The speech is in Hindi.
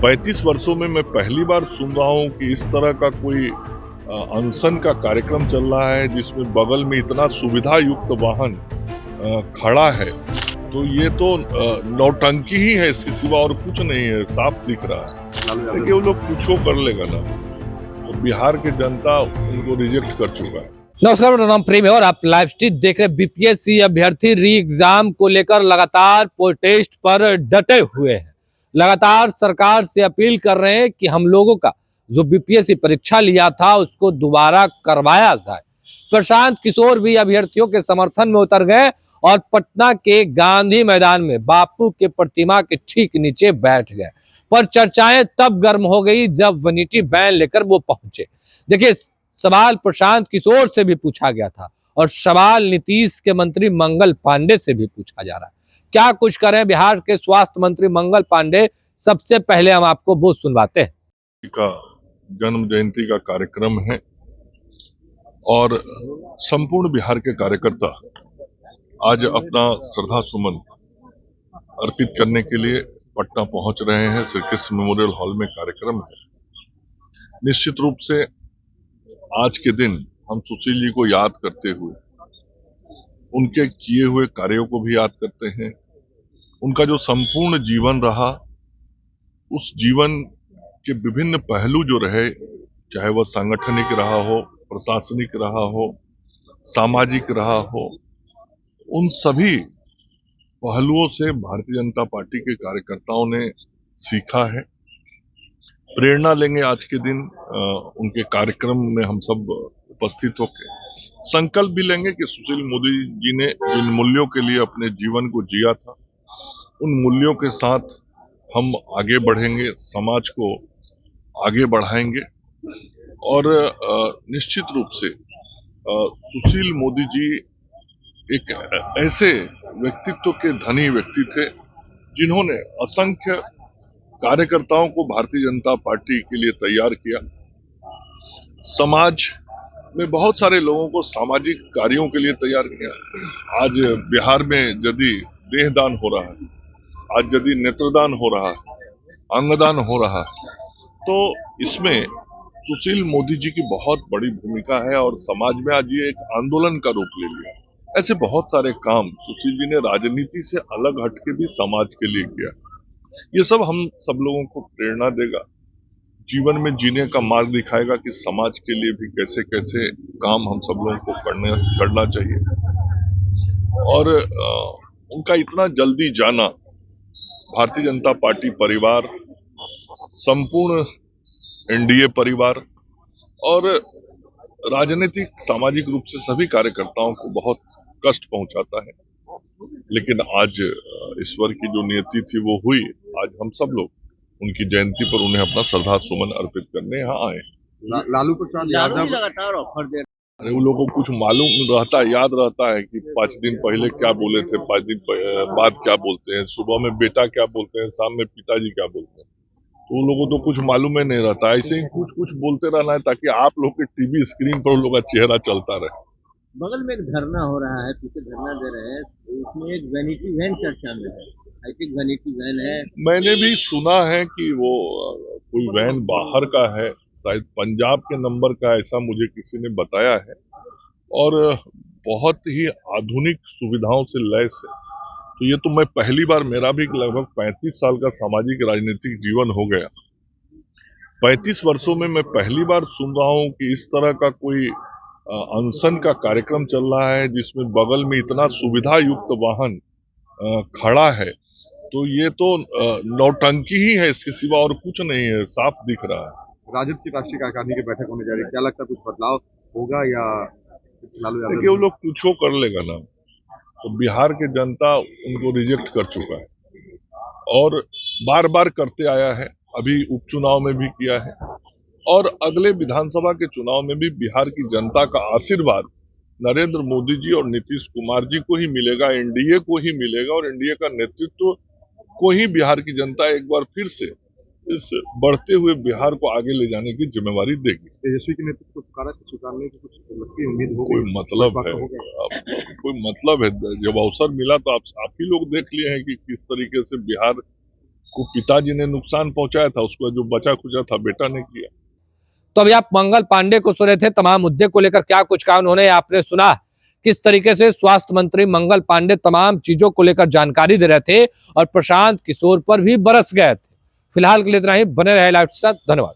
35 वर्षों में मैं पहली बार सुन रहा हूँ कि इस तरह का कोई अनशन का कार्यक्रम चल रहा है जिसमें बगल में इतना सुविधा युक्त वाहन खड़ा है। तो ये तो नौटंकी ही है, इसके सिवा और कुछ नहीं है, साफ दिख रहा है। देखिए वो लोग कुछ कर लेगा ना, तो बिहार की जनता उनको रिजेक्ट कर चुका है। नमस्कार, मेरा नाम प्रेम है और आप लाइव स्ट्रीम देख रहे हैं। बीपीएससी अभ्यर्थी री एग्जाम को लेकर लगातार प्रोटेस्ट पर डटे हुए हैं। लगातार सरकार से अपील कर रहे हैं कि हम लोगों का जो बीपीएससी परीक्षा लिया था उसको दोबारा करवाया जाए। प्रशांत किशोर भी अभ्यर्थियों के समर्थन में उतर गए और पटना के गांधी मैदान में बापू के प्रतिमा के ठीक नीचे बैठ गए। पर चर्चाएं तब गर्म हो गई जब वैनिटी वैन लेकर वो पहुंचे। देखिए, सवाल प्रशांत किशोर से भी पूछा गया था और सवाल नीतीश के मंत्री मंगल पांडे से भी पूछा जा रहा है। क्या कुछ करें बिहार के स्वास्थ्य मंत्री मंगल पांडे? सबसे पहले हम आपको वो सुनवाते हैं। का जन्म जयंती का कार्यक्रम है और संपूर्ण बिहार के कार्यकर्ता आज अपना श्रद्धा सुमन अर्पित करने के लिए पटना पहुंच रहे हैं। श्री कृष्ण मेमोरियल हॉल में कार्यक्रम है। निश्चित रूप से आज के दिन हम सुशील जी को याद करते हुए उनके किए हुए कार्यों को भी याद करते हैं। उनका जो संपूर्ण जीवन रहा, उस जीवन के विभिन्न पहलू जो रहे, चाहे वह सांगठनिक रहा हो, प्रशासनिक रहा हो, सामाजिक रहा हो, उन सभी पहलुओं से भारतीय जनता पार्टी के कार्यकर्ताओं ने सीखा है। प्रेरणा लेंगे आज के दिन उनके कार्यक्रम में हम सब उपस्थित होकर संकल्प भी लेंगे कि सुशील मोदी जी ने जिन मूल्यों के लिए अपने जीवन को जिया था, उन मूल्यों के साथ हम आगे बढ़ेंगे, समाज को आगे बढ़ाएंगे। और निश्चित रूप से सुशील मोदी जी एक ऐसे व्यक्तित्व के धनी व्यक्ति थे जिन्होंने असंख्य कार्यकर्ताओं को भारतीय जनता पार्टी के लिए तैयार किया। समाज में बहुत सारे लोगों को सामाजिक कार्यों के लिए तैयार किया। आज बिहार में यदि देहदान हो रहा है, आज यदि नेत्रदान हो रहा है, अंगदान हो रहा है, तो इसमें सुशील मोदी जी की बहुत बड़ी भूमिका है और समाज में आज ये एक आंदोलन का रूप ले लिया। ऐसे बहुत सारे काम सुशील जी ने राजनीति से अलग हटके भी समाज के लिए किया। ये सब हम सब लोगों को प्रेरणा देगा, जीवन में जीने का मार्ग दिखाएगा कि समाज के लिए भी कैसे कैसे काम हम सब लोगों को करना चाहिए। और उनका इतना जल्दी जाना भारतीय जनता पार्टी परिवार, संपूर्ण एनडीए परिवार और राजनीतिक सामाजिक रूप से सभी कार्यकर्ताओं को बहुत कष्ट पहुंचाता है। लेकिन आज ईश्वर की जो नियति थी वो हुई। आज हम सब लोग उनकी जयंती पर उन्हें अपना श्रद्धा सुमन अर्पित करने यहाँ आए। लालू प्रसाद यादव लगातार ऑफर दे। अरे उन लोगों को कुछ मालूम रहता है, याद रहता है कि 5 दिन पहले क्या बोले थे, 5 दिन बाद क्या बोलते हैं, सुबह में बेटा क्या बोलते हैं, शाम में पिताजी क्या बोलते हैं। तो उन लोगों को तो कुछ मालूम ही नहीं रहता। ऐसे ही कुछ कुछ बोलते रहना है ताकि आप लोग के टीवी स्क्रीन पर उन लोग का चेहरा चलता रहे। बगल में एक धरना हो रहा है, पीछे धरना दे रहे हैं, उसमें एक वैनिटी वैन चर्चा में है। आई थिंक वैनिटी वैन है। मैंने भी सुना है कि वो कोई वैन बाहर का है, शायद पंजाब के नंबर का, ऐसा मुझे किसी ने बताया है। और बहुत ही आधुनिक सुविधाओं से लैस है। तो ये तो मैं पहली बार, मेरा भी लगभग 35 साल का सामाजिक राजनीतिक जीवन हो गया, 35 वर्षों में मैं पहली बार सुन रहा हूँ कि इस तरह का कोई अनशन का कार्यक्रम चल रहा है जिसमें बगल में इतना सुविधा युक्त वाहन खड़ा है। तो ये तो नौटंकी ही है, इसके सिवा और कुछ नहीं है, साफ दिख रहा है। राजद की राष्ट्रीय कार्यकारिणी की बैठक होने जा रही है, क्या लगता है कुछ बदलाव होगा या लालू यादव? देखिए वो लोग कुछ कर लेगा ना, तो बिहार की जनता उनको रिजेक्ट कर चुका है और बार बार करते आया है। अभी उपचुनाव में भी किया है और अगले विधानसभा के चुनाव में भी बिहार की जनता का आशीर्वाद नरेंद्र मोदी जी और नीतीश कुमार जी को ही मिलेगा, एनडीए को ही मिलेगा और एनडीए का नेतृत्व को ही बिहार की जनता एक बार फिर से इस बढ़ते हुए बिहार को आगे ले जाने की जिम्मेवारी देगी। तेजस्वी के नेतृत्व को स्वीकारने की कुछ लगती है, उम्मीद हो कोई मतलब है? कोई मतलब है? जब अवसर मिला तो आप ही लोग देख लिए हैं कि किस तरीके से बिहार को पिताजी ने नुकसान पहुंचाया था, उसको जो बचा खुचा था बेटा ने किया। तो अभी आप मंगल पांडे को सुन रहे थे, तमाम मुद्दे को लेकर क्या कुछ कहा उन्होंने, आपने सुना किस तरीके से स्वास्थ्य मंत्री मंगल पांडे तमाम चीजों को लेकर जानकारी दे रहे थे और प्रशांत किशोर पर भी बरस गए थे। फिलहाल के लिए इतना ही, बने रहे लाइव के साथ, धन्यवाद।